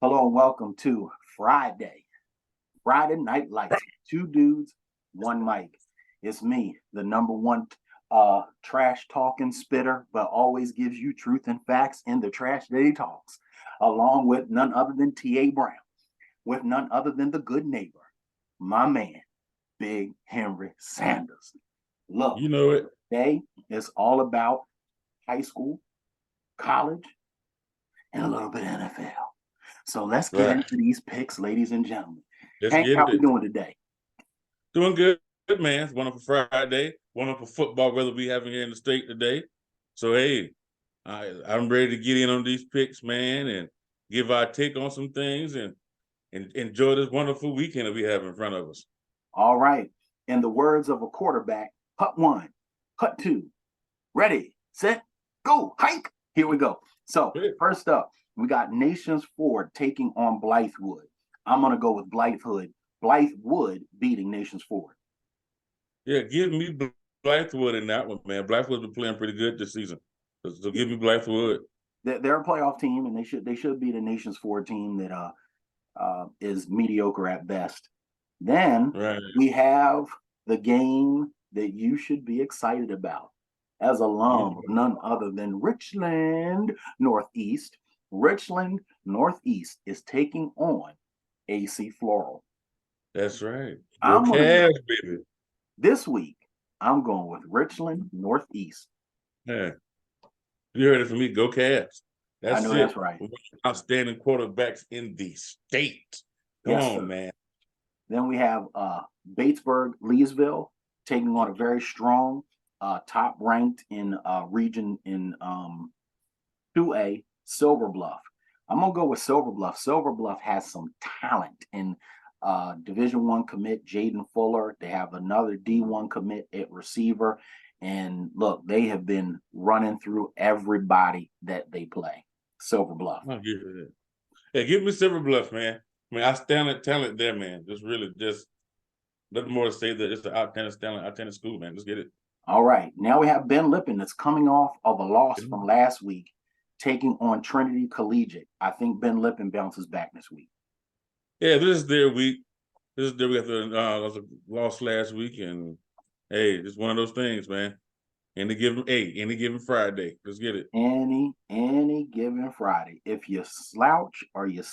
Hello and welcome to Friday Night Lights. Two dudes, one mic. It's me, the number one trash talking spitter, but always gives you truth and facts in the trash that he talks, along with none other than T.A. Brown, with none other than the good neighbor, my man, Big Henry Sanders. Look, You know it. today is all about high school, college, and a little bit of NFL. So let's get Right. into these picks, ladies and gentlemen. Let's Hank, get how we it. doing today? Doing good, man. It's wonderful Friday. Wonderful football weather we having here in the state today. So hey, I'm ready to get in on these picks, man, and give our take on some things and enjoy this wonderful weekend that we have in front of us. All right. In the words of a quarterback, hut one, hut two, ready, set, go, hike. Here we go. So first up, we got Nations Ford taking on Blythewood. I'm gonna go with Blythewood beating Nations Ford. Yeah, give me Blythewood in that one, man. Blythewood's been playing pretty good this season. So give me Blythewood. They're a playoff team, and they should be the Nations Ford team that is mediocre at best. Then Right. we have the game that you should be excited about as alum of none other than Richland Northeast. Richland Northeast is taking on AC Floral. That's right. Go I'm gonna go Cavs, baby. this week. I'm going with Richland Northeast. Yeah. You heard it from me. Go Cavs. I That's know that's it. right. Outstanding quarterbacks in the state. Come Yes, on, sir. man. Then we have Batesburg Leesville taking on a very strong, top ranked in region in 2A, Silver Bluff. I'm gonna go with Silver Bluff. Silver Bluff has some talent in Division One commit Jaden Fuller. They have another D1 commit at receiver, and look, they have been running through everybody that they play. Silver Bluff. I'll give you that. Yeah, give me Silver Bluff, man. I mean, outstanding talent there, man. Just nothing more to say that it's an outstanding school, man. Let's get it. All right, now we have Ben Lippen that's coming off of a loss from last week, taking on Trinity Collegiate. I think Ben Lippen bounces back this week. Yeah, this is their week. This is their week after lost last week, and hey, it's one of those things, man. Any given Friday. Let's get it. Any given Friday. If you slouch or you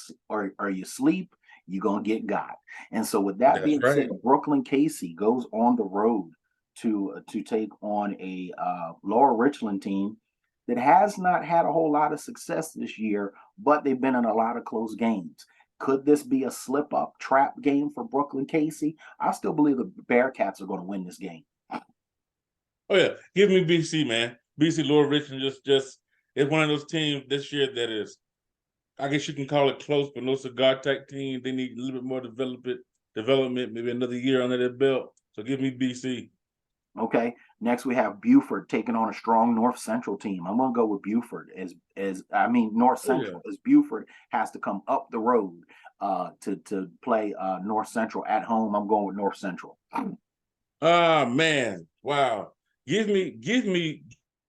sleep, you're gonna get got. And so with that That's being right. said, Brooklyn Casey goes on the road to take on a Lower Richland team that has not had a whole lot of success this year, but they've been in a lot of close games. Could this be a slip up trap game for Brooklyn Casey? I still believe the Bearcats are going to win this game. Oh yeah, give me BC, man. BC Lower Richland just it's one of those teams this year that is, I guess you can call it close, but no cigar type team. They need a little bit more development, maybe another year under their belt. So give me BC. Okay. Next we have Buford taking on a strong North Central team. I'm gonna go with Buford as I mean North Central as Buford has to come up the road to play North Central at home. I'm going with North Central. Ah man, wow. Give me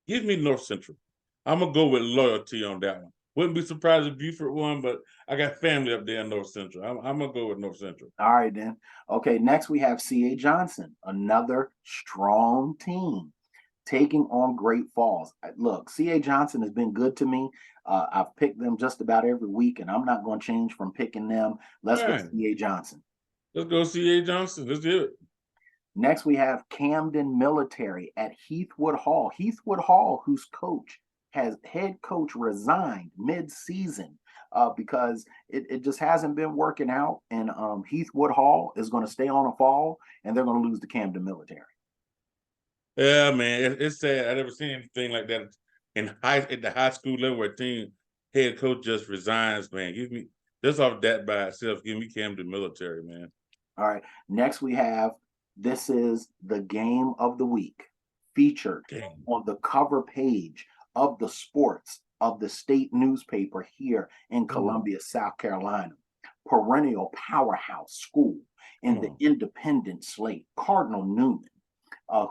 North Central. I'm gonna go with loyalty on that one. Wouldn't be surprised if Buford won, but I got family up there in North Central. I'm gonna go with North Central. All right then. Okay, next we have CA Johnson, another strong team taking on Great Falls. Look, CA Johnson has been good to me. I've picked them just about every week, and I'm not going to change from picking them. Let's go CA Johnson. Let's go CA Johnson. Let's do it. Next, we have Camden Military at Heathwood Hall. Heathwood Hall, whose head coach resigned mid-season because it just hasn't been working out. And Heathwood Hall is going to stay on a fall, and they're going to lose to Camden Military. Yeah, man, it's sad. I never seen anything like that at the high school level where a team head coach just resigns, man. Give me just off that by itself. Give me Camden Military, man. All right. Next, we have this is the game of the week featured on the cover page of the sports of the state newspaper here in Columbia, South Carolina. Perennial powerhouse school in the independent slate, Cardinal Newman,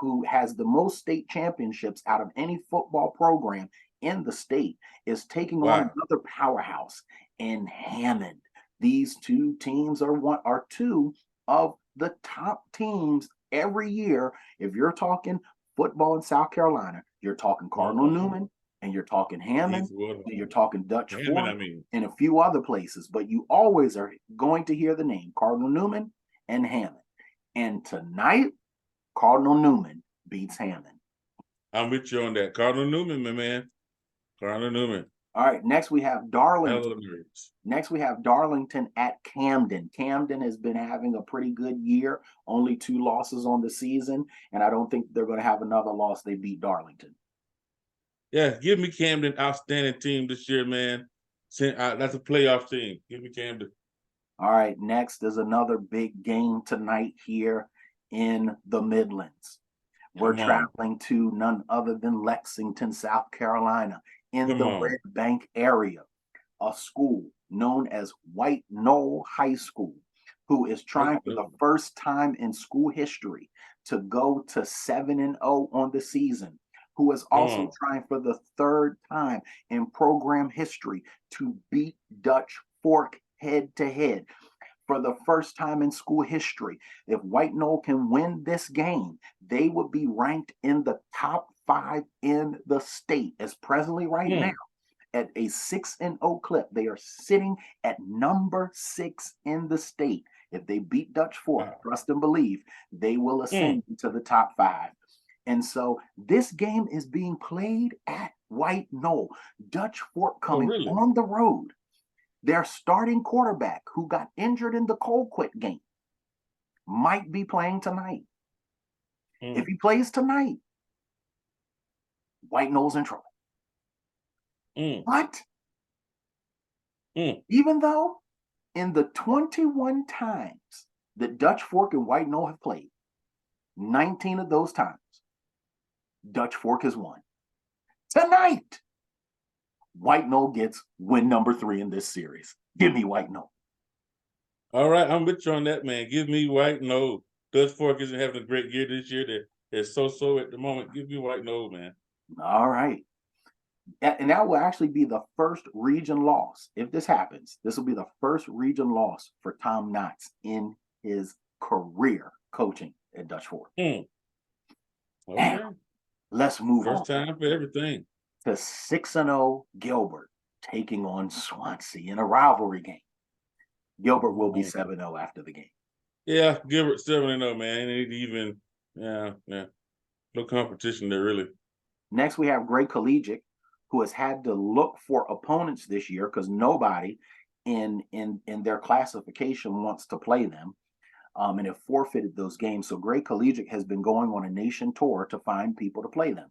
who has the most state championships out of any football program in the state, is taking on another powerhouse and Hammond. These two teams are two of the top teams every year. If you're talking football in South Carolina, you're talking Cardinal Newman and you're talking Hammond and you're talking Dutch Hammond, Fork and a few other places, but you always are going to hear the name Cardinal Newman and Hammond. And tonight, Cardinal Newman beats Hammond. I'm with you on that. Cardinal Newman, my man. Cardinal Newman. All right, next we have Darlington. Next we have Darlington at Camden. Camden has been having a pretty good year, only 2 losses on the season, and I don't think they're going to have another loss. They beat Darlington. Yeah, give me Camden, outstanding team this year, man. That's a playoff team. Give me Camden. All right, next is another big game tonight here in the Midlands. We're traveling to none other than Lexington, South Carolina, in the Red Bank area, a school known as White Knoll High School, who is trying for the first time in school history to go to 7-0 on the season, who is also trying for the 3rd time in program history to beat Dutch Fork head-to-head. For the first time in school history, if White Knoll can win this game, they would be ranked in the top 5 in the state. As presently right now, at a 6-0 clip, they are sitting at number 6 in the state. If they beat Dutch Fork, trust and believe, they will ascend to the top 5. And so this game is being played at White Knoll. Dutch Fork coming on the road. Their starting quarterback, who got injured in the Colquitt game, might be playing tonight. If he plays tonight, White Knoll's in trouble. But even though in the 21 times that Dutch Fork and White Knoll have played, 19 of those times, Dutch Fork has won. Tonight, White Knoll gets win number 3 in this series. Give me White Knoll. All right, I'm with you on that, man. Give me White Knoll. Dutch Fork isn't having a great year this year. They're so-so at the moment. Give me White Knoll, man. All right. And that will actually be the first region loss. If this happens, this will be the first region loss for Tom Knotts in his career coaching at Dutch Fork. Okay. Now, let's move on. First time for everything. To 6-0 Gilbert taking on Swansea in a rivalry game. Gilbert will be 7-0 after the game. Yeah, Gilbert 7-0, man. Ain't even, no competition there, really. Next, we have Gray Collegiate, who has had to look for opponents this year because nobody in their classification wants to play them, and have forfeited those games. So Gray Collegiate has been going on a nation tour to find people to play them.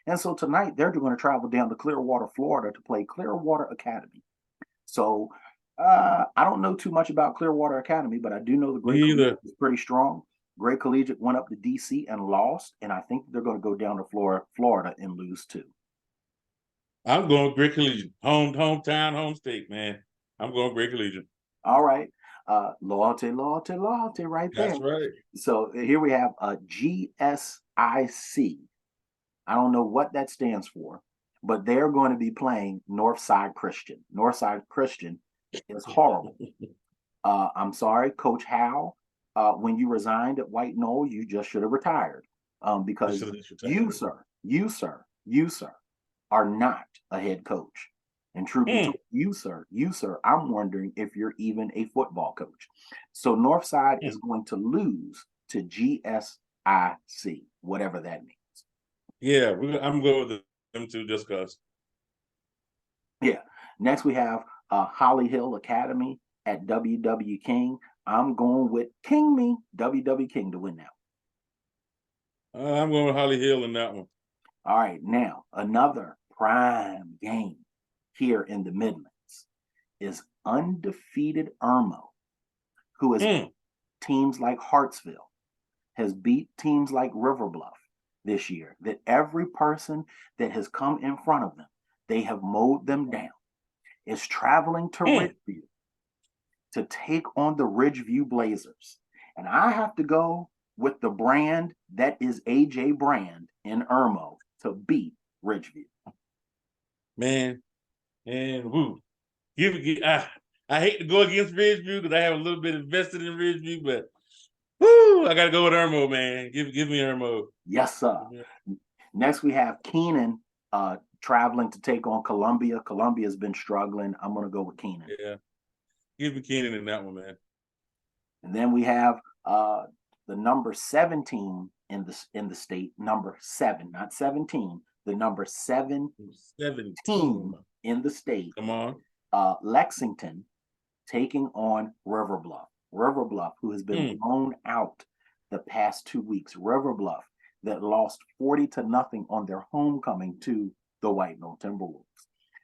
And so tonight, they're going to travel down to Clearwater, Florida to play Clearwater Academy. So I don't know too much about Clearwater Academy, but I do know the Gray Collegiate is pretty strong. Gray Collegiate went up to D.C. and lost, and I think they're going to go down to Florida and lose too. I'm going Gray Collegiate. Hometown, home state, man. I'm going Gray Collegiate. All right. Loyalty right there. That's right. So here we have a GSIC. I don't know what that stands for, but they're going to be playing Northside Christian. Northside Christian is horrible. I'm sorry, Coach Howell. When you resigned at White Knoll, you just should have retired, because you, sir, are not a head coach. And truth be told, you, sir, I'm wondering if you're even a football coach. So Northside is going to lose to GSIC, whatever that means. Yeah, I'm going with them too, just because. Yeah. Next, we have Holly Hill Academy at W.W. King. I'm going with W.W. King to win that one. I'm going with Holly Hill in that one. All right. Now, another prime game here in the Midlands is undefeated Irmo, who has teams like Hartsville, has beat teams like River Bluff this year, that every person that has come in front of them, they have mowed them down, is traveling to Ridgeview to take on the Ridgeview Blazers. And I have to go with the brand that is AJ Brand in Irmo to beat Ridgeview. Man, and I hate to go against Ridgeview because I have a little bit invested in Ridgeview, but whoo, I got to go with Irmo, man. Give me Irmo. Yes, sir. Next, we have Keenan traveling to take on Columbia. Columbia's been struggling. I'm going to go with Keenan. Yeah. Give me Keenan in that one, man. And then we have the number 17 in the state, number 7, not 17, the number 17 in the state. Come on. Lexington taking on River Bluff. River Bluff, who has been blown out the past 2 weeks. River Bluff that lost 40-0 on their homecoming to the White Mill Timberwolves.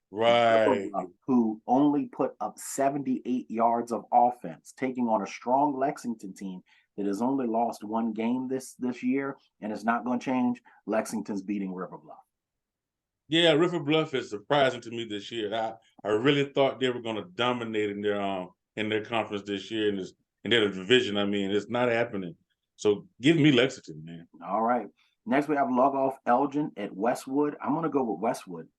Right. Who only put up 78 yards of offense, taking on a strong Lexington team that has only lost 1 game this year, and it's not going to change. Lexington's beating River Bluff. Yeah, River Bluff is surprising to me this year. I really thought they were going to dominate in their conference this year in their division. I mean, it's not happening. So give me Lexington, man. All right. Next, we have Lugoff Elgin at Westwood. I'm going to go with Westwood.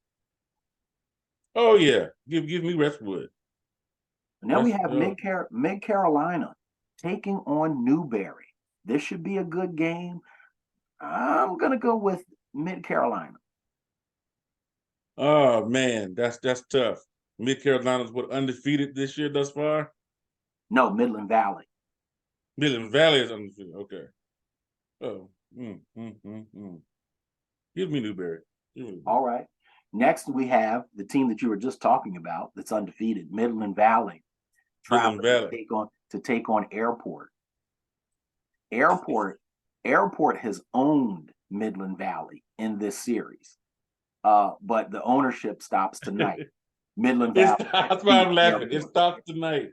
Oh yeah, give me Westwood. And then we have Mid Carolina taking on Newberry. This should be a good game. I'm going to go with Mid Carolina. Oh man, that's tough. Mid Carolina's undefeated this year thus far? No, Midland Valley. Midland Valley is undefeated. Okay. Oh. Give me Newberry. All right. Next, we have the team that you were just talking about that's undefeated, Midland Valley, traveling to take on Airport. Airport has owned Midland Valley in this series, but the ownership stops tonight. Midland Valley. That's why I'm laughing. It stops tonight.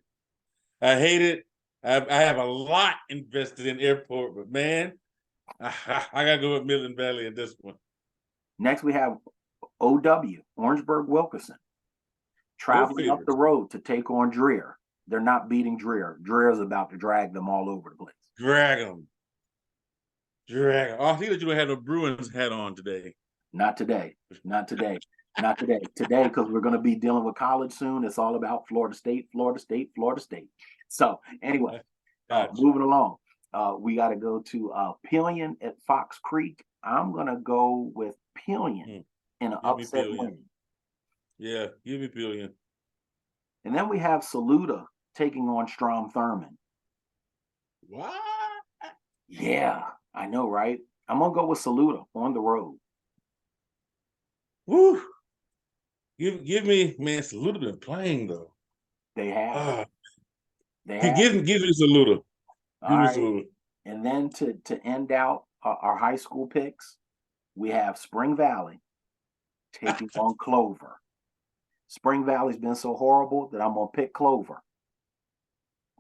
I hate it. I have a lot invested in Airport, but man, I gotta go with Midland Valley in this one. Next, we have OW, Orangeburg Wilkerson, traveling up the road to take on Dreer. They're not beating Dreer. Dreer is about to drag them all over the place. Drag them. Oh, I see that you had a Bruins hat on today. Not today. Today, because we're going to be dealing with college soon. It's all about Florida State. So anyway, moving along. We got to go to Pillion at Fox Creek. I'm going to go with Pillion in an upset win. Yeah, give me Pillion. And then we have Saluda taking on Strom Thurmond. What? Yeah, I know, right? I'm going to go with Saluda on the road. Woo! Give me, man, Saluda been playing, though. They have. Give me Saluda. All right. And then to end out our high school picks, we have Spring Valley taking on Clover. Spring Valley's been so horrible that I'm going to pick Clover.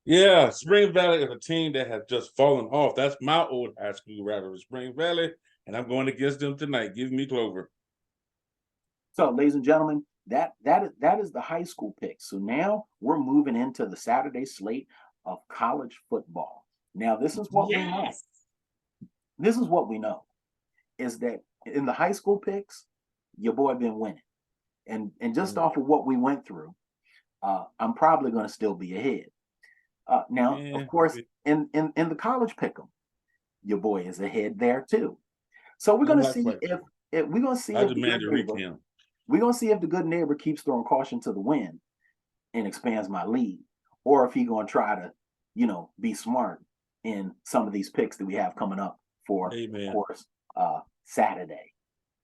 Yeah, Spring Valley is a team that has just fallen off. That's my old high school rivalry, Spring Valley, and I'm going against them tonight. Give me Clover. So, ladies and gentlemen, that is the high school pick. So now we're moving into the Saturday slate of college football. Now, this is what we know. This is what we know, is that in the high school picks, your boy been winning. And just off of what we went through, I'm probably going to still be ahead. Now, of course, in the college pick'em, your boy is ahead there too. So we're going to see if we're going to see if the good neighbor keeps throwing caution to the wind and expands my lead, or if he's going to try to, be smart in some of these picks that we have coming up for, of course, Saturday.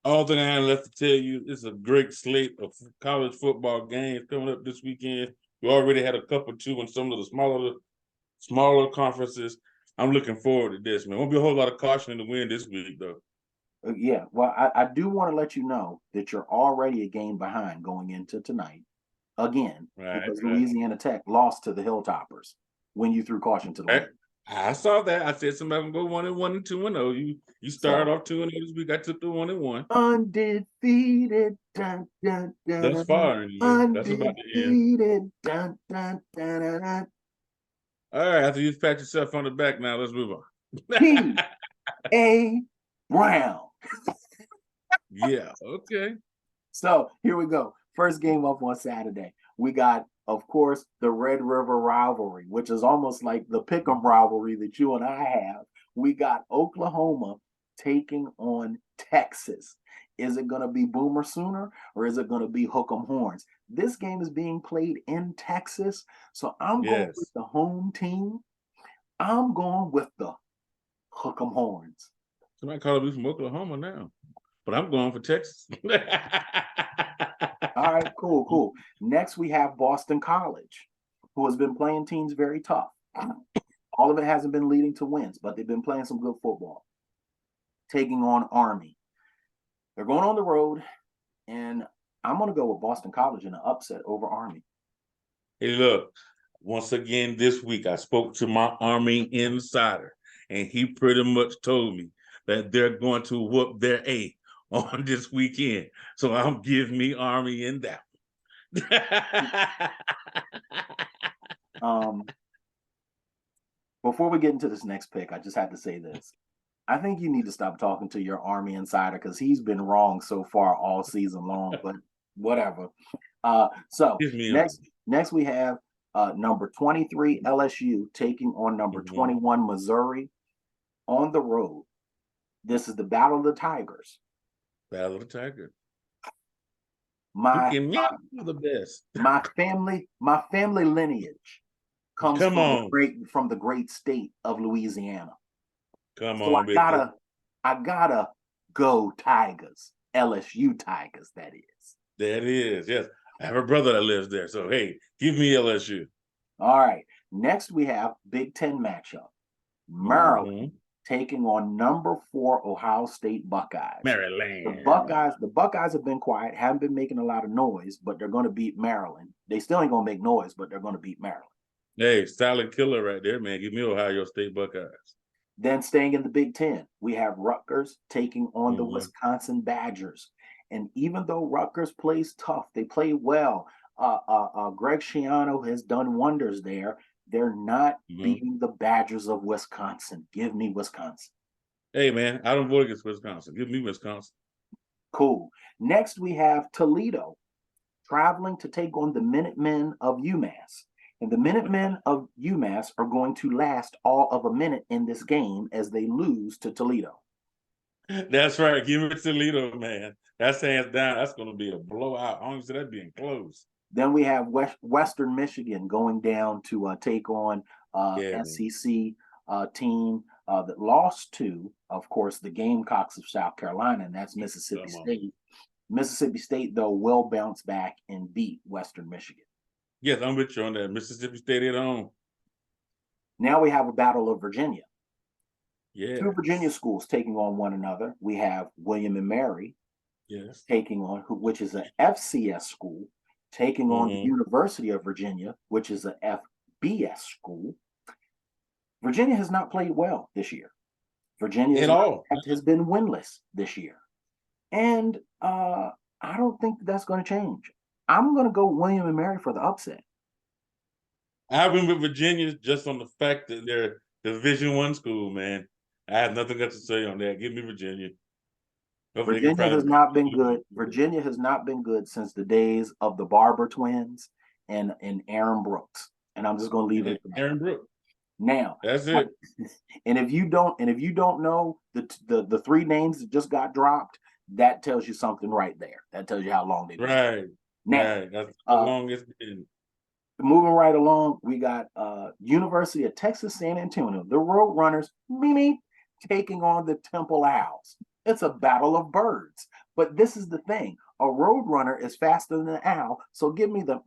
All that I have left to tell you, it's a great slate of college football games coming up this weekend. We already had a couple too in some of the smaller conferences. I'm looking forward to this, man. Won't be a whole lot of caution in the wind this week, though. Yeah, well, I do want to let you know that you're already a game behind going into tonight again, because Louisiana Tech lost to the Hilltoppers when you threw caution to the wind. I saw that. I said somebody can go 1-1 and 2-0. You started off 2-0 this week. I took the 1-1. Undefeated. Dun, dun, dun, Thus far, that's about the end. Dun, dun, dun, dun, dun. All right, after you pat yourself on the back, now let's move on. P.A. Brown. Yeah, okay. So here we go. First game up on Saturday. We got of course, the Red River rivalry, which is almost like the Pick'em rivalry that you and I have. We got Oklahoma taking on Texas. Is it going to be Boomer Sooner or is it going to be Hook 'em Horns? This game is being played in Texas, so I'm going with Yes. the home team. I'm going with the Hook 'em Horns. Somebody calling me from Oklahoma now, but I'm going for Texas. All right, cool, cool. Next, we have Boston College, who has been playing teams very tough. All of it hasn't been leading to wins, but they've been playing some good football. Taking on Army. They're going on the road, and I'm going to go with Boston College in an upset over Army. Hey, look, once again this week, I spoke to my Army insider, and he pretty much told me that they're going to whoop their A on this weekend. So I'm giving me Army in that Um, before we get into this next pick, I just had to say this. I think you need to stop talking to your Army insider because he's been wrong so far all season long, but whatever. So Give me next we have number 23 LSU taking on number 21 Missouri on the road. This is the Battle of the Tigers. Battle of the Tiger. My The best. my family lineage comes Come from on. the great state of Louisiana. Come So on, big I gotta go Tigers. LSU Tigers, that is. That is, yes. I have a brother that lives there. So hey, give me LSU. All right. Next we have Big Ten matchup. Maryland taking on number 4 Ohio State Buckeyes. Maryland. The Buckeyes have been quiet, haven't been making a lot of noise, but they're going to beat Maryland. They still ain't going to make noise, but they're going to beat Maryland. Hey, silent killer right there, man. Give me Ohio State Buckeyes. Then staying in the Big Ten, we have Rutgers taking on the Wisconsin Badgers. And even though Rutgers plays tough, they play well. Greg Schiano has done wonders there. They're not beating the Badgers of Wisconsin. Give me Wisconsin. Hey, man, I don't vote against Wisconsin. Give me Wisconsin. Cool. Next, we have Toledo traveling to take on the Minutemen of UMass. And the Minutemen of UMass are going to last all of a minute in this game as they lose to Toledo. That's right. Give me Toledo, man. That's hands down. That's going to be a blowout. I don't see that being close. Then we have Western Michigan going down to take on SEC team that lost to, of course, the Gamecocks of South Carolina, and that's Mississippi State. Mississippi State, though, will bounce back and beat Western Michigan. Yes, I'm with you on that. Mississippi State at home. Now we have a battle of Virginia. Yeah. 2 Virginia schools taking on one another. We have William and Mary taking on, which is an FCS school, taking on the University of Virginia, which is an FBS school. Virginia has not played well this year. Virginia has been winless this year. And I don't think that's going to change. I'm going to go William and Mary for the upset. I've been with Virginia just on the fact that they're Division I school, man. I have nothing else to say on that. Give me Virginia. Virginia has not been good. Virginia has not been good since the days of the Barber twins and Aaron Brooks. And I'm just going to leave it at that. Aaron Brooks. Now, that's it. And if you don't know the 3 names that just got dropped, that tells you something right there. That tells you how long they've been. Right. Now, that's how long it's been. Moving right along, we got University of Texas San Antonio, the Road Runners, taking on the Temple Owls. It's a battle of birds. But this is the thing. A Road Runner is faster than an owl. So give me the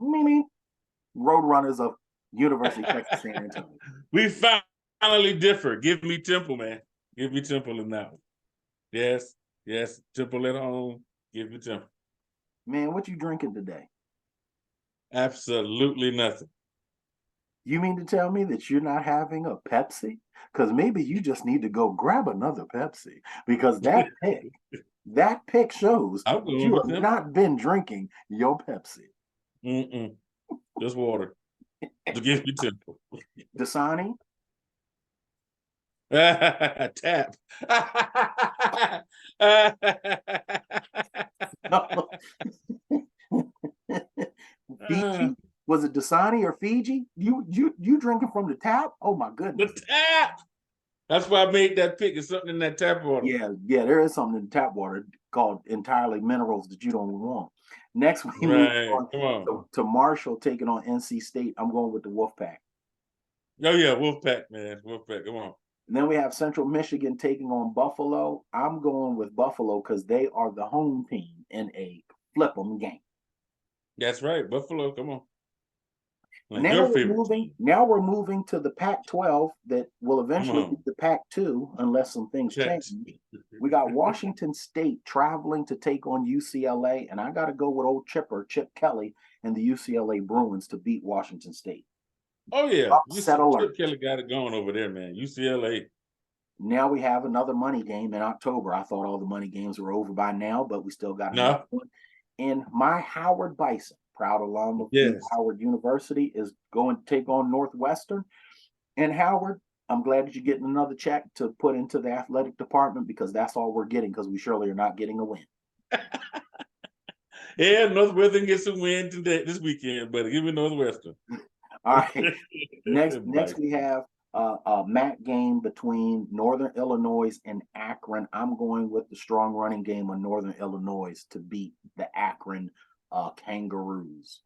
Road Runners of University of Texas San Antonio. We finally differ. Give me Temple, man. Give me Temple in that one. Yes. Temple at home. Give me Temple. Man, what you drinking today? Absolutely nothing. You mean to tell me that you're not having a Pepsi? Because maybe you just need to go grab another Pepsi. Because that pick shows you have not been drinking your Pepsi. Just water. Just give me Temple. Dasani? Tap. Fiji? Was it Dasani or Fiji? You drinking from the tap? Oh my The goodness. tap. That's why I made that pick. It's something in that tap water. Yeah, there is something in tap water called entirely minerals that you don't want. Next, we move Right. on Come on. to Marshall taking on NC State. I'm going with the Wolfpack. Oh yeah, Wolfpack, man. Wolfpack. Come on. And then we have Central Michigan taking on Buffalo. I'm going with Buffalo because they are the home team in a flip 'em game. That's right. Buffalo. Come on. Like Now your we're favorite moving. team. Now we're moving to the Pac-12 that will Come eventually be on. the Pac-2 unless some things change. Text. We got Washington State traveling to take on UCLA, and I got to go with old Chip Kelly and the UCLA Bruins to beat Washington State. Oh yeah. You Upset see alert. Chip Kelly got it going over there, man. UCLA. Now we have another money game in October. I thought all the money games were over by now, but we still got another No. one. And my Howard Bison, proud alum of Yes. Howard University, is going to take on Northwestern. And Howard, I'm glad that you're getting another check to put into the athletic department because that's all we're getting because we surely are not getting a win. Yeah, Northwestern gets a win today this weekend, but give me Northwestern. All right. Next we have a MAC game between Northern Illinois and Akron. I'm going with the strong running game of Northern Illinois to beat the Akron Kangaroos.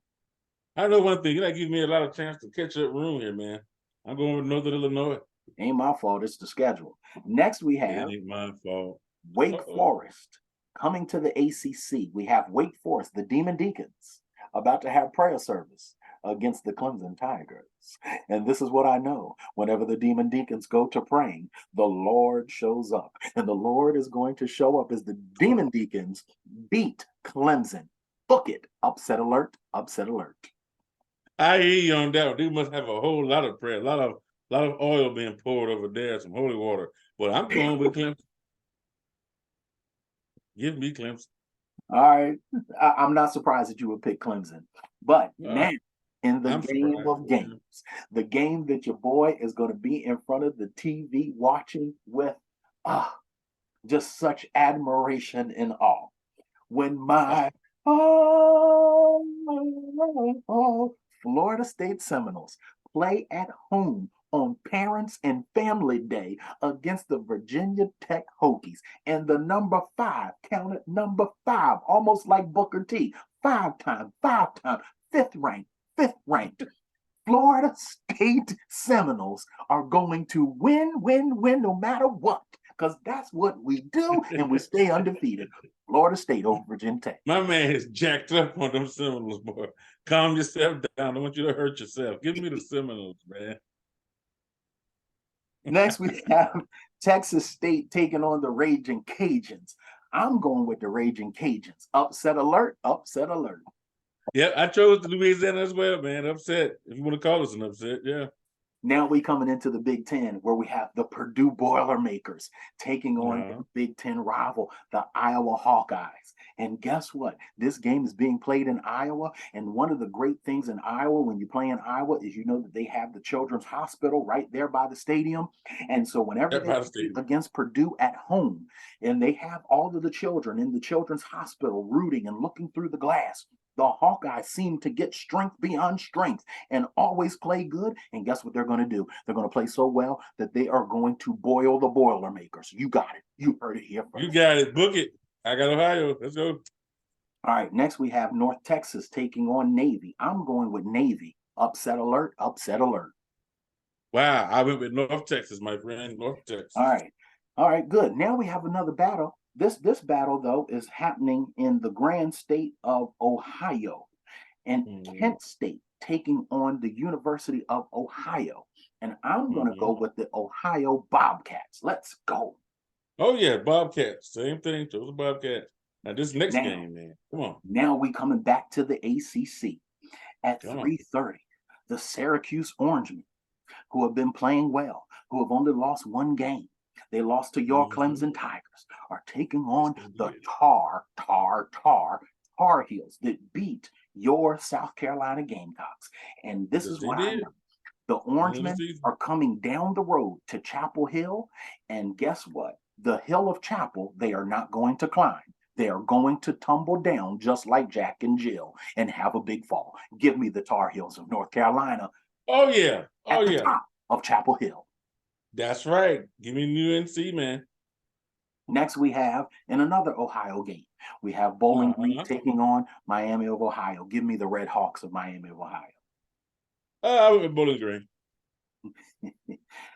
I know one thing. You gotta give me a lot of chance to catch up room here, man. I'm going with Northern Illinois. Ain't my fault. It's the schedule. Next we have It ain't my fault. Wake Forest coming to the ACC. We have Wake Forest, the Demon Deacons, about to have prayer service against the Clemson Tigers. And this is what I know. Whenever the Demon Deacons go to praying, the Lord shows up. And the Lord is going to show up as the Demon Deacons beat Clemson. Book it. Upset alert. Upset alert. I hear you on that one. They must have a whole lot of prayer, a lot of oil being poured over there, some holy water. But I'm going with Clemson. Give me Clemson. All right. I'm not surprised that you would pick Clemson. But now, in the game of games, the game that your boy is going to be in front of the TV watching with just such admiration and awe. When my Florida State Seminoles play at home on Parents and Family Day against the Virginia Tech Hokies. And the number 5, counted number 5, almost like Booker T, 5-time, fifth ranked. Florida State Seminoles are going to win no matter what, because that's what we do, and we stay undefeated. Florida State over Virginia Tech. My man is jacked up on them Seminoles, boy. Calm yourself down. I don't want you to hurt yourself. Give me the Seminoles, man. Next, we have Texas State taking on the Raging Cajuns. I'm going with the Raging Cajuns. Upset alert, upset alert. Yeah, I chose the Louisiana as well, man. Upset. If you want to call us an upset, yeah. Now we coming into the Big Ten, where we have the Purdue Boilermakers taking on the Big Ten rival, the Iowa Hawkeyes. And guess what? This game is being played in Iowa. And one of the great things in Iowa, when you play in Iowa, is you know that they have the Children's Hospital right there by the stadium. And so whenever they play against Purdue at home, and they have all of the children in the Children's Hospital rooting and looking through the glass, the Hawkeyes seem to get strength beyond strength and always play good. And guess what they're going to do? They're going to play so well that they are going to boil the Boilermakers. You got it. You heard it here first. You got it. Book it. I got Ohio. Let's go. All right. Next, we have North Texas taking on Navy. I'm going with Navy. Upset alert. Upset alert. Wow. I went with North Texas, my friend. North Texas. All right. All right. Good. Now we have another battle. This battle, though, is happening in the grand state of Ohio, and Kent State taking on the University of Ohio. And I'm going to go with the Ohio Bobcats. Let's go. Oh, yeah, Bobcats. Same thing. Chose the Bobcats. Now, this next game, man. Come on. Now we coming back to the ACC. At 3:30, the Syracuse Orangemen, who have been playing well, who have only lost one game, they lost to your Clemson Tigers, are taking on the Tar Heels that beat your South Carolina Gamecocks. And this is what I know. The Orangemen are coming down the road to Chapel Hill. And guess what? The hill of Chapel, they are not going to climb. They're going to tumble down just like Jack and Jill and have a big fall. Give me the Tar Heels of North Carolina Oh yeah. Oh at the yeah. top of Chapel Hill. That's right. Give me UNC, man. Next, we have in another Ohio game, we have Bowling Green Uh-huh. taking on Miami of Ohio. Give me the Red Hawks of Miami of Ohio. I went with Bowling Green.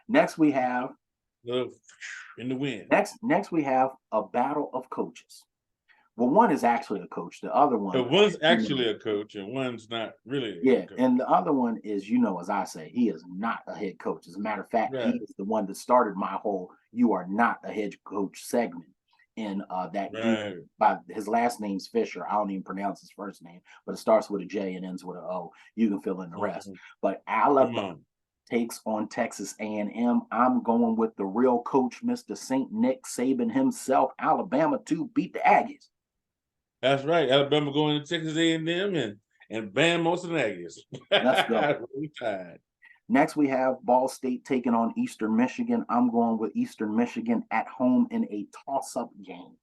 Next, we have In the wind. next we have a battle of coaches. Well, one is actually a coach. The other one, One's actually a coach and one's not really a yeah, coach. and the other one is, as I say, he is not a head coach. As a matter of fact, he Right. is the one that started my whole "you are not a head coach" segment. And that dude, Right. by his last name's Fisher. I don't even pronounce his first name, but it starts with a J and ends with an O. You can fill in the rest. Mhm. But Come Alabama on. takes on Texas A&M. I'm going with the real coach, Mr. Saint Nick Saban himself. Alabama to beat the Aggies. That's right. Alabama going to Texas A&M and ban most of the Aggies. Let's go. Really tired. Next, we have Ball State taking on Eastern Michigan. I'm going with Eastern Michigan at home in a toss-up game.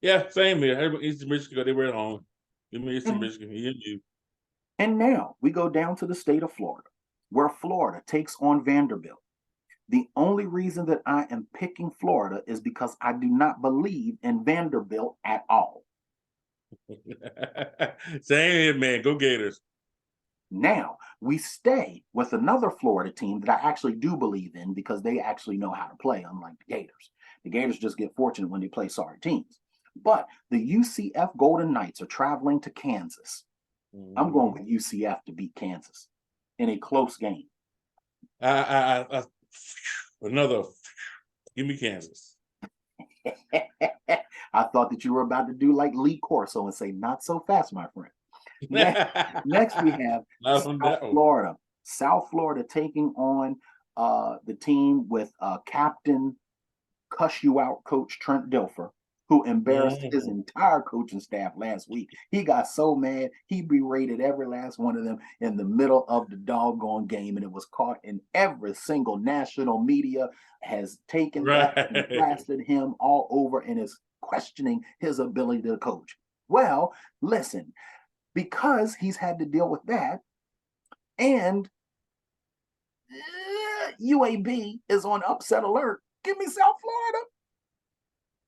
Yeah, same here. Eastern Michigan, they were at home. Give me Eastern And, Michigan. You. and now we go down to the state of Florida, where Florida takes on Vanderbilt. The only reason that I am picking Florida is because I do not believe in Vanderbilt at all. Same here, man. Go Gators. Now, we stay with another Florida team that I actually do believe in because they actually know how to play, unlike the Gators. The Gators just get fortunate when they play sorry teams. But the UCF Golden Knights are traveling to Kansas. I'm going with UCF to beat Kansas in a close game. Another. Give me Kansas. I thought that you were about to do like Lee Corso and say, not so fast, my friend. Next we have South Florida. South Florida taking on the team with Captain Cuss You Out coach Trent Dilfer, who embarrassed his entire coaching staff last week. He got so mad, he berated every last one of them in the middle of the doggone game, and it was caught in every single national media has taken that and blasted him all over and is questioning his ability to coach. Well, listen, because he's had to deal with that, and UAB is on upset alert. Give me South Florida.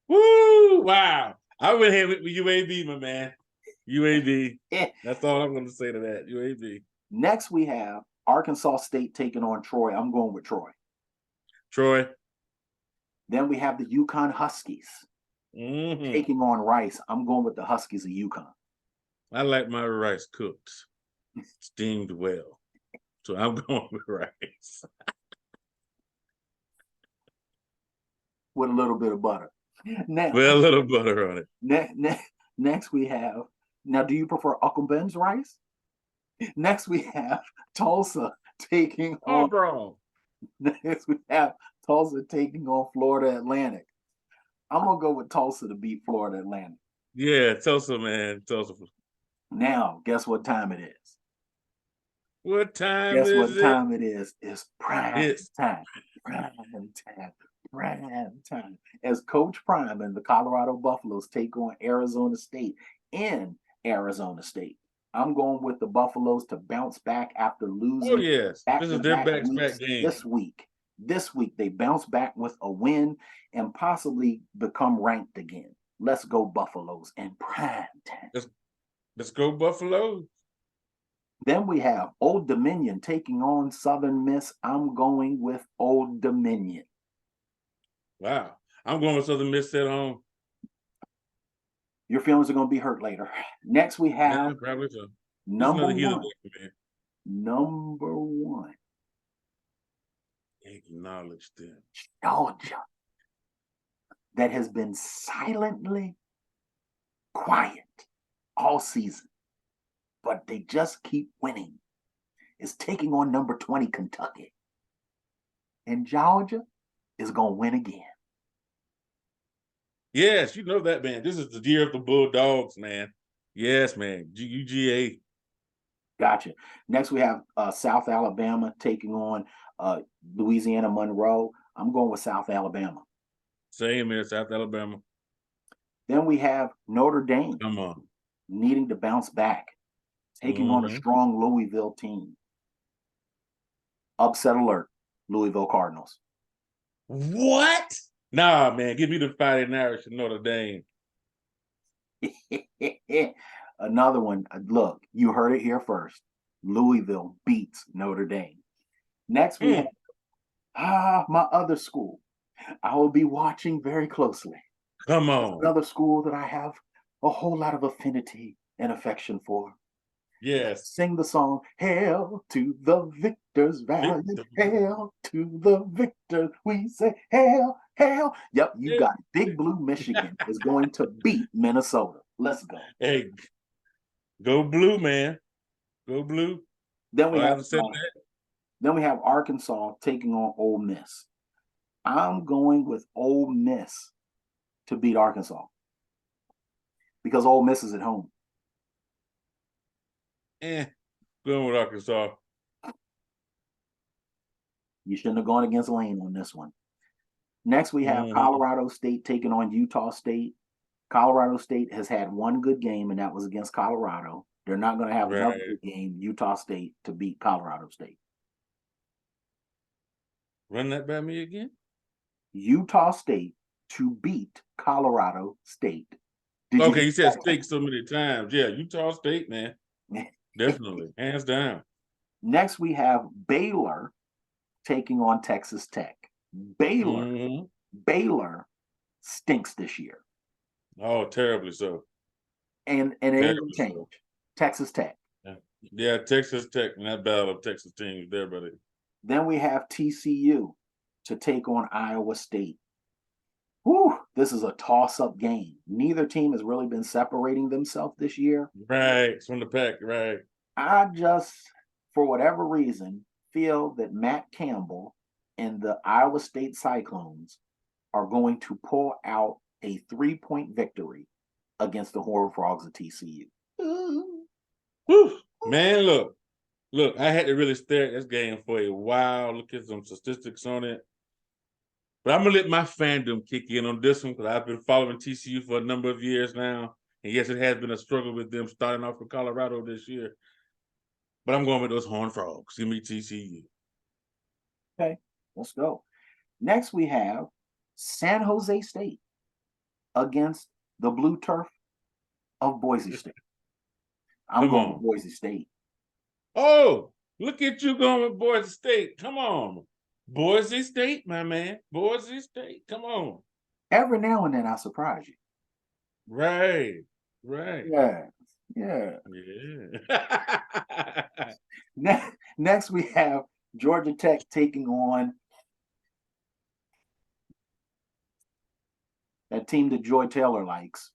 Woo! Wow. I went here with UAB, my man. UAB. That's all I'm going to say to that. UAB. Next, we have Arkansas State taking on Troy. I'm going with Troy. Troy. Then we have the UConn Huskies taking on Rice. I'm going with the Huskies of UConn. I like my rice cooked, steamed well. So I'm going with rice. With a little bit of butter. Now, with a little butter on it. Next we have, now do you prefer Uncle Ben's rice? Next we have Tulsa taking on. Bro. Next we have Tulsa taking on Florida Atlantic. I'm going to go with Tulsa to beat Florida Atlantic. Yeah, Tulsa, man. Tulsa. Now, guess what time it is? What time Guess is what it? time it is? It's prime time. Prime time. Prime time. As Coach Prime and the Colorado Buffaloes take on Arizona State in Arizona State. I'm going with the Buffaloes to bounce back after losing. Oh, yes. This is their back game. This week, they bounce back with a win and possibly become ranked again. Let's go Buffaloes in prime time. Let's go Buffaloes. Then we have Old Dominion taking on Southern Miss. I'm going with Old Dominion. Wow. I'm going with Southern Miss at home. Your feelings are going to be hurt later. Next we have probably so. number one. Acknowledge them. Georgia. That has been silently quiet all season, but they just keep winning. Is taking on number 20 Kentucky. And Georgia is going to win again. Yes, you know that, man. This is the year of the Bulldogs, man. Yes, man. UGA. Gotcha. Next, we have South Alabama taking on Louisiana Monroe. I'm going with South Alabama. Same here, South Alabama. Then we have Notre Dame Come on. needing to bounce back, taking on a Mhm. strong Louisville team. Upset alert, Louisville Cardinals. What? Nah, man, give me the Fighting Irish and Notre Dame. Another one. Look, you heard it here first. Louisville beats Notre Dame. Next, we have Mm, my other school. I will be watching very closely. come It's on. another school that I have a whole lot of affinity and affection for. Yes. Sing the song, Hail to the victors valiant, hail to the victors, we say hail, hail. Yep, you got it. Big Blue Michigan is going to beat Minnesota. Let's go. Hey, go blue, man. Go blue. Then we Oh, I have haven't said that. then we have Arkansas taking on Ole Miss. I'm going with Ole Miss to beat Arkansas because Ole Miss is at home. Going with Arkansas. You shouldn't have gone against Lane on this one. Next, we have Mhm. Colorado State taking on Utah State. Colorado State has had one good game, and that was against Colorado. They're not going to have another Right. good game, Utah State, to beat Colorado State. Run that by me again. Utah State to beat Colorado State. Did you Okay, hear you said state so many times. Yeah, Utah State, man. that? Definitely. Hands down. Next, we have Baylor taking on Texas Tech. Baylor, Mhm. Baylor stinks this year, Oh, terribly so. and it ain't gonna Terribly so. change. Texas Tech. Yeah, Texas Tech and that battle of Texas teams there, buddy. Then we have TCU to take on Iowa State. Whew, this is a toss-up game. Neither team has really been separating themselves this year. Right. It's from the pack, right. I just, for whatever reason, feel that Matt Campbell and the Iowa State Cyclones are going to pull out a 3-point victory against the Horned Frogs of TCU. Whew. Man, look, I had to really stare at this game for a while, look at some statistics on it. But I'm gonna let my fandom kick in on this one because I've been following TCU for a number of years now. And yes, it has been a struggle with them starting off with Colorado this year. But I'm going with those Horned Frogs. Give me TCU. Okay, let's go. Next, we have San Jose State against the Blue Turf of Boise State. I'm Come going with on. Boise State. Oh, look at you going with Boise State. Come on. Boise State, my man. Boise State. Come on. Every now and then, I surprise you. Right. Right. Yeah, yeah. Yeah. Next, we have Georgia Tech taking on that team that Joy Taylor likes.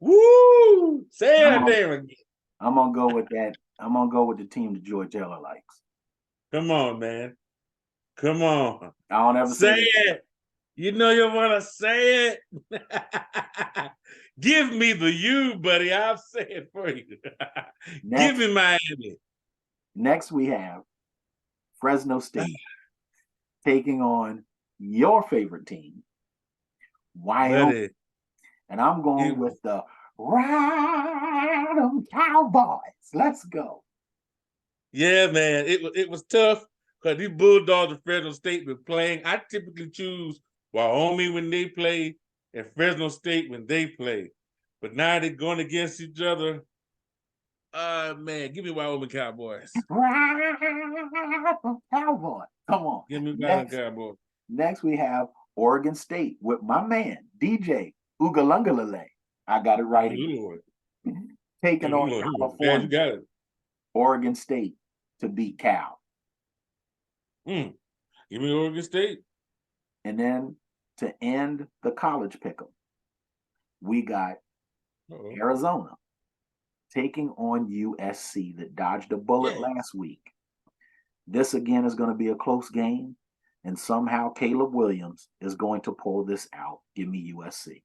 Woo! Say I'm that gonna, name again. I'm gonna go with that. I'm gonna go with the team that Joy Taylor likes. Come on, man. Come on. I don't ever say Say that. it. You know you want to say it. Give me the U, buddy. I'll say it for you. Give Next, me Miami. next we have Fresno State taking on your favorite team, Wyoming, Buddy. and I'm going with the Ride 'em Cowboys. Let's go. Yeah, man. It was tough because these Bulldogs of Fresno State been playing. I typically choose Wyoming when they play and Fresno State when they play. But now they're going against each other. Man, give me Wyoming Cowboys. Ride 'em Cowboys. Come on. Give me Wyoming Next, Cowboys. next we have Oregon State with my man DJ Ugalungalale. I got it right again. Lord. Taking on Glad you California, got it. Oregon State to beat Cal. Give me Oregon State. And then to end the college pick'em, we got Uh-oh. Arizona taking on USC that dodged a bullet Yeah. last week. This again is going to be a close game, and somehow Caleb Williams is going to pull this out. Give me USC.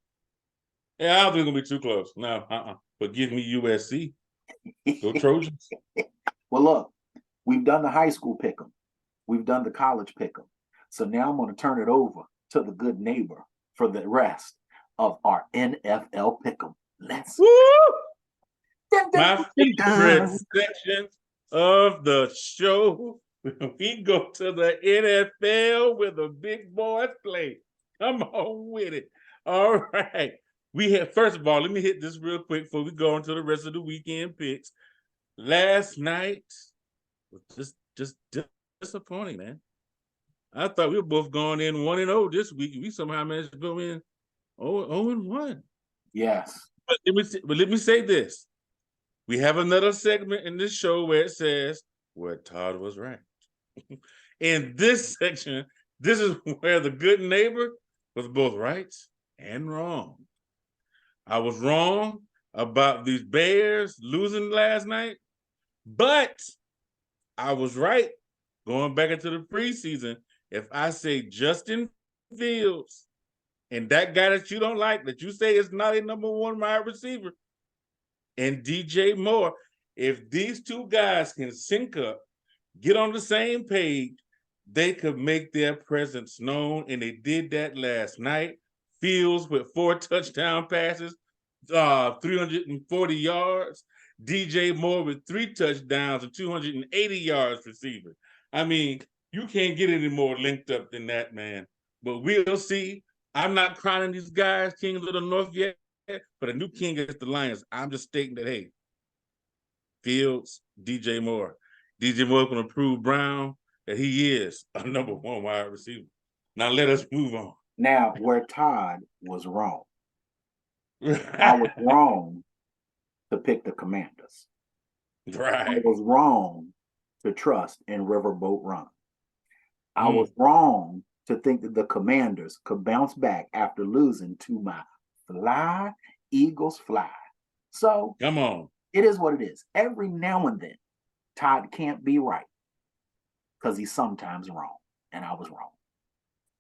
Yeah, I don't think it's gonna be too close. No, But give me USC. Go Trojans. Well, look, we've done the high school pick'em, we've done the college pick'em. So now I'm going to turn it over to the good neighbor for the rest. of our NFL pick'em. Let's Woo! dun, dun, My dun, favorite dun. section of the show. We go to the NFL where the big boys play. Come on with it. All right. We have, first of all, let me hit this real quick before we go into the rest of the weekend picks. Last night was just disappointing, man. I thought we were both going in 1-0 this week. We somehow managed to go in 0-1. Yes. But let me say this. We have another segment in this show where it says where Todd was right. In this section, this is where the good neighbor was both right and wrong. I was wrong about these Bears losing last night, but I was right going back into the preseason. If I say Justin Fields and that guy that you don't like, that you say is not a number one wide receiver, and DJ Moore, if these two guys can sync up, get on the same page, they could make their presence known, and they did that last night. Fields with 4 touchdown passes, 340 yards. DJ Moore with 3 touchdowns and 280 yards receiving. I mean, you can't get any more linked up than that, man. But we'll see. I'm not crowning these guys kings of the North yet, but a new king is the Lions. I'm just stating that, hey, Fields, DJ Moore. DJ Moore going to prove Brown that he is a number one wide receiver. Now let us move on. Now, where Todd was wrong, I was wrong to pick the Commanders. Right. I was wrong to trust in Riverboat Run. I was Mm. wrong to think that the Commanders could bounce back after losing to my fly Eagles fly. So Come on. it is what it is. Every now and then, Todd can't be right because he's sometimes wrong, and I was wrong.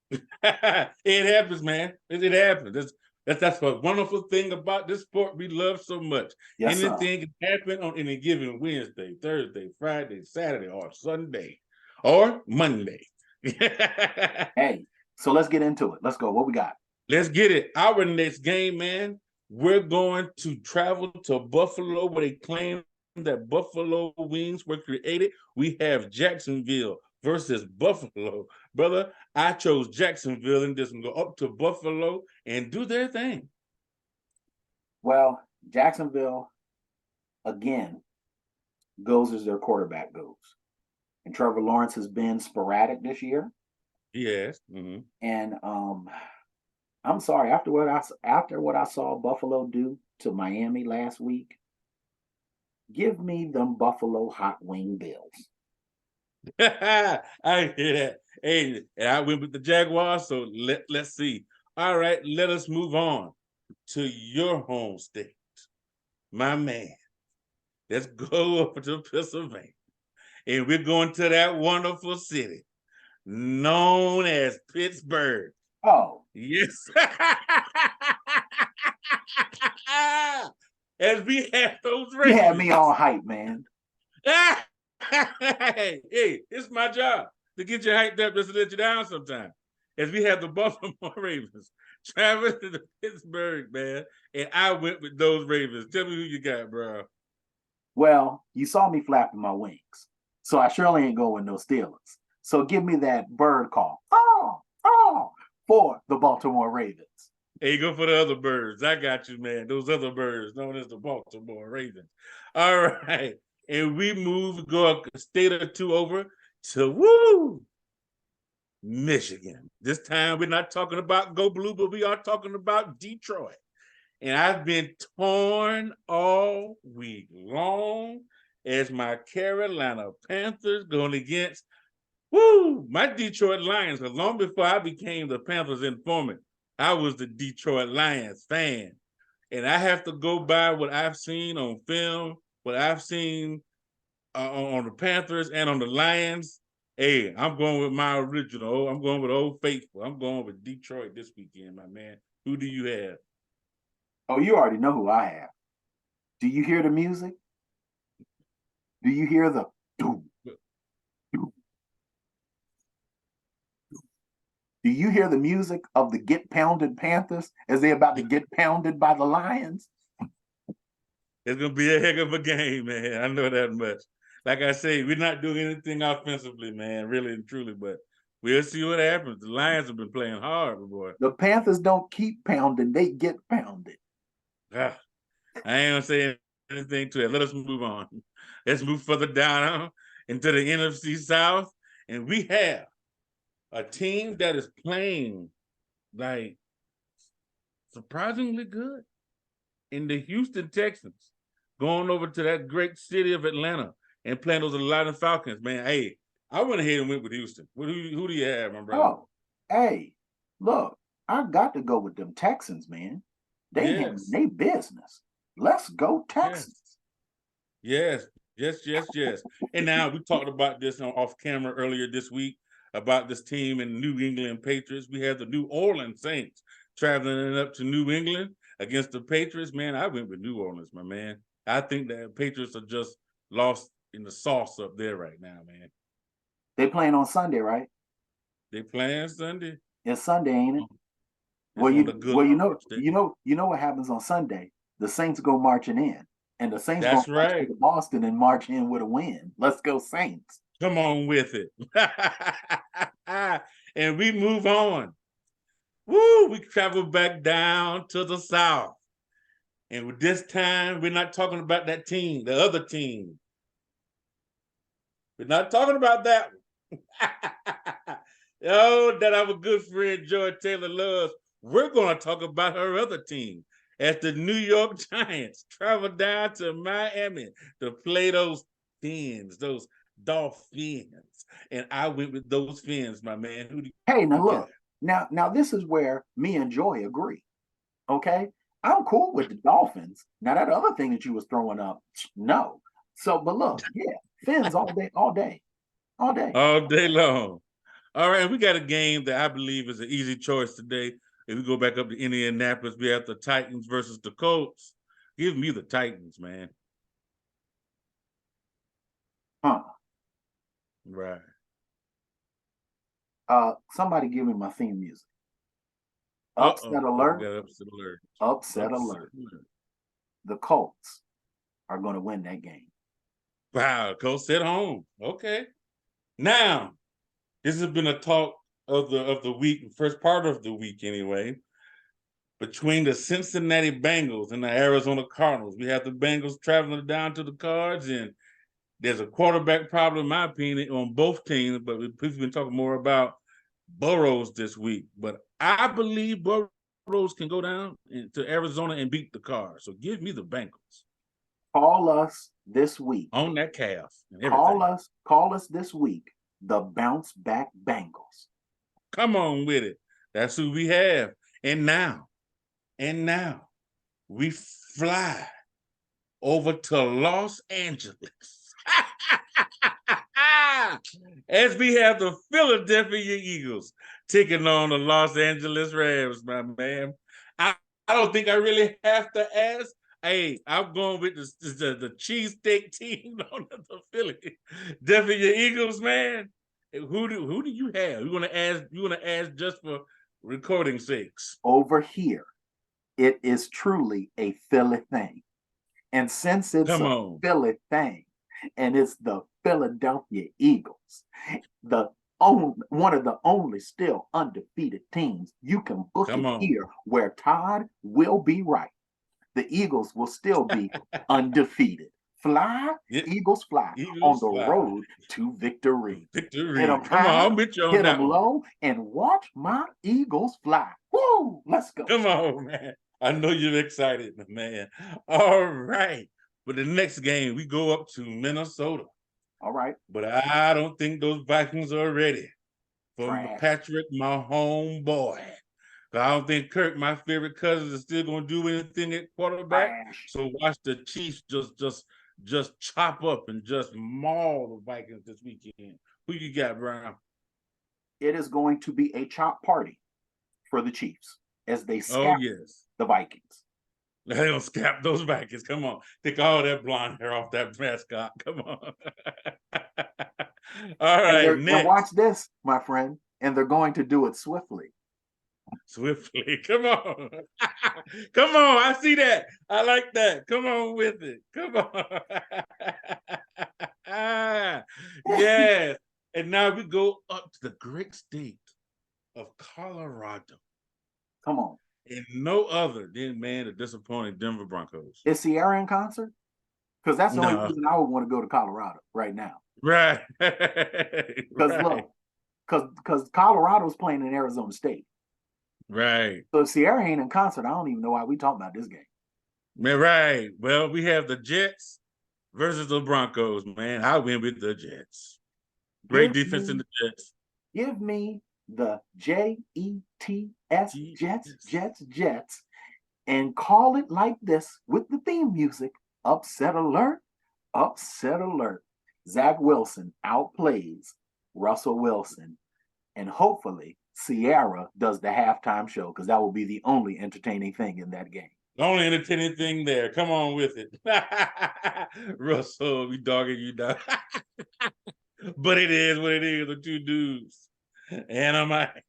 It happens, man. It happens. That's a wonderful thing about this sport we love so much. Yes, sir. Anything can happen on any given Wednesday, Thursday, Friday, Saturday, or Sunday, or Monday. Hey, so let's get into it. Let's go. What we got? Let's get it. Our next game, man, we're going to travel to Buffalo where they claim that Buffalo wings were created. We have Jacksonville versus Buffalo. Brother, I chose Jacksonville in this one. Go up to Buffalo and do their thing. Well, Jacksonville, again, goes as their quarterback goes. And Trevor Lawrence has been sporadic this year. Yes. Mm-hmm. And I'm sorry, after what I saw Buffalo do to Miami last week, give me them Buffalo hot wing Bills. I hear that. Hey, and I went with the Jaguars, so let's see. All right, let us move on to your home state. My man, let's go over to Pennsylvania. And we're going to that wonderful city known as Pittsburgh. Oh. Yes. As we have those You Ravens. had me all hype, man. Hey, it's my job to get you hyped up just to let you down sometime. As we have the Baltimore Ravens traveling to Pittsburgh, man, and I went with those Ravens. Tell me who you got, bro. Well, you saw me flapping my wings, so I surely ain't going with no Steelers. So give me that bird call. Oh, for the Baltimore Ravens. Hey, go for the other birds. I got you, man. Those other birds known as the Baltimore Ravens. All right. And we go a state or two over to Michigan. This time we're not talking about Go Blue, but we are talking about Detroit. And I've been torn all week long as my Carolina Panthers going against my Detroit Lions. Because long before I became the Panthers informant, I was the Detroit Lions fan. And I have to go by what I've seen on film, what I've seen on the Panthers and on the Lions. Hey, I'm going with my original. I'm going with Old Faithful. I'm going with Detroit this weekend, my man. Who do you have? Oh, you already know who I have. Do you hear the music? Do you hear the doom? Do you hear the music of the Get Pounded Panthers as they're about to get pounded by the Lions? It's gonna be a heck of a game, man. I know that much. Like I say, we're not doing anything offensively, man, really and truly, but we'll see what happens. The Lions have been playing hard, boy. The Panthers don't keep pounding, they get pounded. Ah, I ain't gonna say anything to it. Let us move on. Let's move further down into the NFC South. And we have a team that is playing like surprisingly good in the Houston Texans, going over to that great city of Atlanta and playing those Atlanta Falcons. Man, hey, I went ahead and went with Houston. Who do you have, my brother? Oh, hey, look, I got to go with them Texans, man. They handling Yes, their business. Let's go, yes, Texans. yes. And now we talked about this on off camera earlier this week about this team in New England Patriots. We have the New Orleans Saints traveling up to New England against the Patriots. Man, I went with New Orleans, my man. I think the Patriots are just lost in the sauce up there right now, man. They playing on Sunday, right? They playing Sunday. It's Sunday, ain't it? It's on the good Lord's Day. You know what happens on Sunday? The Saints go marching in, and the Saints gonna That's march right. to Boston and march in with a win. Let's go, Saints. Come on with it. And we move on. Woo, we travel back down to the South. And with this time, we're not talking about that team, the other team. We're not talking about that one. Oh, that our good friend Joy Taylor loves. We're going to talk about her other team as the New York Giants travel down to Miami to play those Fins, those Dolphins. And I went with those Fins, my man. Who do Hey, now you got? look, now this is where me and Joy agree. Okay, I'm cool with the Dolphins. Now that other thing that you was throwing up, no. So, but look, yeah, Fins all day, all day, all day. All day long. All right, we got a game that I believe is an easy choice today. If we go back up to Indianapolis, we have the Titans versus the Colts. Give me the Titans, man. Huh? Right. Somebody give me my theme music. Uh-oh. Upset Oh, we alert! got upset alert. Upset Upset alert! alert. The Colts are going to win that game. Wow, Colts at home. Okay. Now, this has been a talk of the week, first part of the week anyway, between the Cincinnati Bengals and the Arizona Cardinals. We have the Bengals traveling down to the Cards, and there's a quarterback problem, in my opinion, on both teams, but we've been talking more about Burrows this week. But I believe Burrows can go down to Arizona and beat the Cards. So give me the Bengals. Call us this week. On that calf and everything. Call us this week. The bounce back Bengals. Come on with it. That's who we have. And now, we fly over to Los Angeles. As we have the Philadelphia Eagles taking on the Los Angeles Rams, my man. I don't think I really have to ask. Hey, I'm going with the cheesesteak team on the Philadelphia Eagles, man. Who do you have? You want to ask just for recording sakes? Over here, it is truly a Philly thing. And since it's a Philly thing, and it's the Philadelphia Eagles, one of the only still undefeated teams, you can book it here where Todd will be right. The Eagles will still be undefeated. Fly, Eagles fly on the road to victory. Victory. Hit them Come high, on, I'll bet you on hit that them low, and watch my Eagles fly. Woo! Let's go. Come on, man. I know you're excited, man. All right. But the next game, we go up to Minnesota. All right. But I don't think those Vikings are ready for Patrick, my homeboy. I don't think Kirk, my favorite cousin, is still going to do anything at quarterback. So watch the Chiefs just chop up and just maul the Vikings this weekend. Who you got, Brown? It is going to be a chop party for the Chiefs as they scalp the Vikings. They don't scalp those Vikings. Come on. Take all that blonde hair off that mascot. Come on. All right, next. And watch this, my friend. and they're going to do it swiftly. Swiftly. Come on. Come on. I see that. I like that. Come on with it. Come on. Yes. And now we go up to the great state of Colorado. Come on. And no other than, man, the disappointing Denver Broncos. Is Sierra in concert? Because that's the only No. reason I would want to go to Colorado right now. Right. Because Right. look, because Colorado's playing in Arizona State. Right. So if Sierra ain't in concert, I don't even know why we talking about this game. Man, right. Well, we have the Jets versus the Broncos, man. I win with the Jets. Great defense in the Jets. Give me the Jets, Jets, and call it like this with the theme music. Upset alert, upset alert. Zach Wilson outplays Russell Wilson, and hopefully Sierra does the halftime show, because that will be the only entertaining thing in that game. The only entertaining thing there. Come on with it. Russell, we dogging you down. But it is what it is, the two dudes. And I'm like,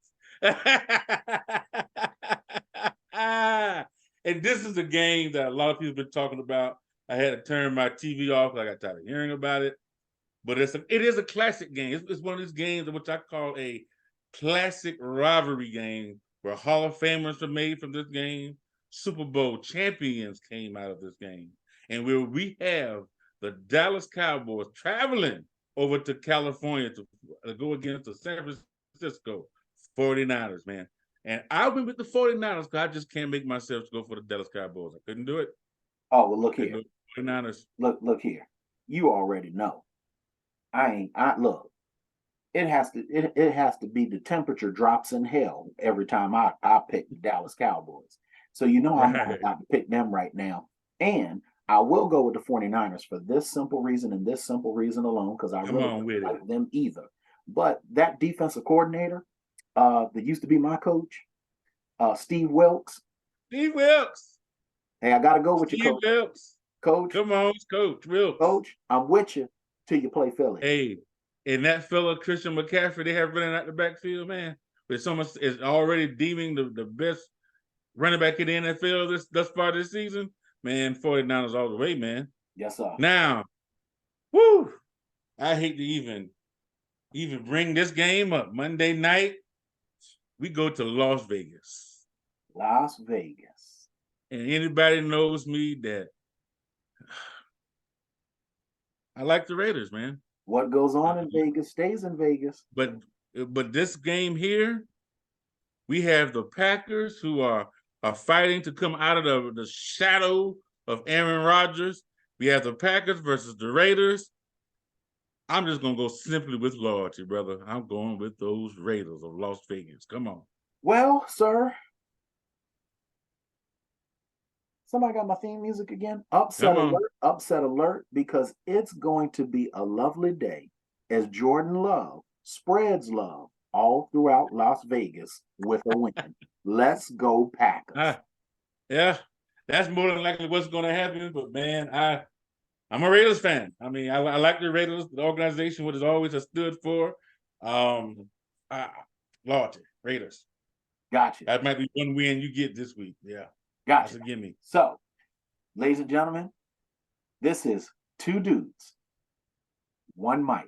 and this is a game that a lot of people have been talking about. I had to turn my TV off because I got tired of hearing about it. But it is a classic game. It's one of these games which I call a classic rivalry game, where Hall of Famers are made from this game. Super Bowl champions came out of this game. And where we have the Dallas Cowboys traveling over to California to go against the San Francisco 49ers, man. And I went with the 49ers because I just can't make myself go for the Dallas Cowboys. I couldn't do it. Oh, well, look here. 49ers. Look here. You already know. Look. It has to be the temperature drops in hell every time I pick the Dallas Cowboys. So I'm not about to pick them right now. And I will go with the 49ers for this simple reason and this simple reason alone, because I really don't like them either. But that defensive coordinator that used to be my coach, Steve Wilkes. Steve Wilkes. Hey, I got to go with you, Coach. Wilkes. Coach. Come on, Coach Wilkes. Coach, I'm with you till you play Philly. Hey, and that fella, Christian McCaffrey, they have running out the backfield, man. But someone is already deeming the best running back in the NFL thus far this season. Man, 49ers all the way, man. Yes, sir. Now, whoo, I hate to even bring this game up. Monday night, we go to Las Vegas. Las Vegas. And anybody knows me that I like the Raiders, man. What goes on in Vegas stays in Vegas. But this game here, we have the Packers who are fighting to come out of the shadow of Aaron Rodgers. We have the Packers versus the Raiders. I'm just going to go simply with loyalty, brother. I'm going with those Raiders of Las Vegas. Come on. Well, sir. Somebody got my theme music again? Upset alert, because it's going to be a lovely day as Jordan Love spreads love all throughout Las Vegas with a win. Let's go Packers. Yeah, that's more than likely what's going to happen. But, man, I'm a Raiders fan. I mean, I like the Raiders, the organization, what it always has stood for. Loyalty, Raiders. Gotcha. That might be one win you get this week. Yeah. Gotcha. That's a gimme. So, ladies and gentlemen, this is two dudes, one mic.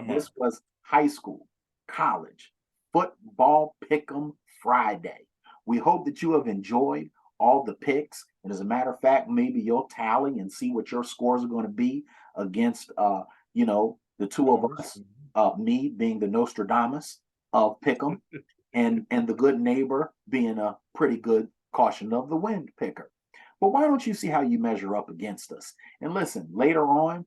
This was high school, college, football pick'em Friday. We hope that you have enjoyed all the picks. And as a matter of fact, maybe you'll tally and see what your scores are going to be against, the two of us, me being the Nostradamus of pick'em and the good neighbor being a pretty good caution of the wind picker. But why don't you see how you measure up against us? And listen, later on,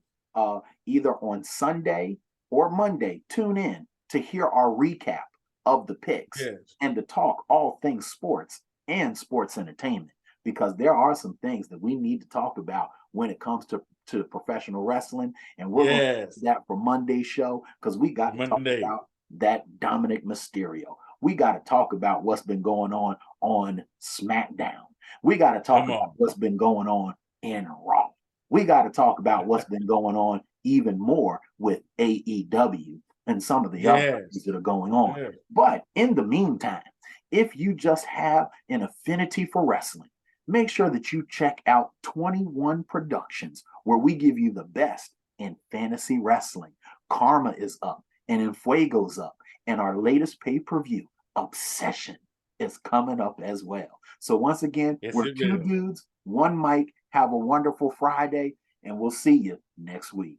either on Sunday or Monday, tune in to hear our recap of the picks and to talk all things sports and sports entertainment, because there are some things that we need to talk about when it comes to professional wrestling. And we're going to do that for Monday's show, because we got to talk about that Dominic Mysterio. We got to talk about what's been going on SmackDown. We got to talk about what's been going on in Raw. We got to talk about what's been going on even more with AEW and some of the other things Yes. that are going on. Yeah. But in the meantime, if you just have an affinity for wrestling, make sure that you check out 21 Productions, where we give you the best in fantasy wrestling. Karma is up, and Infuego's up, and our latest pay-per-view, Obsession, is coming up as well. So once again, Yes, we're it two will. dudes, one mic. Have a wonderful Friday, and we'll see you next week.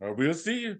We'll see you.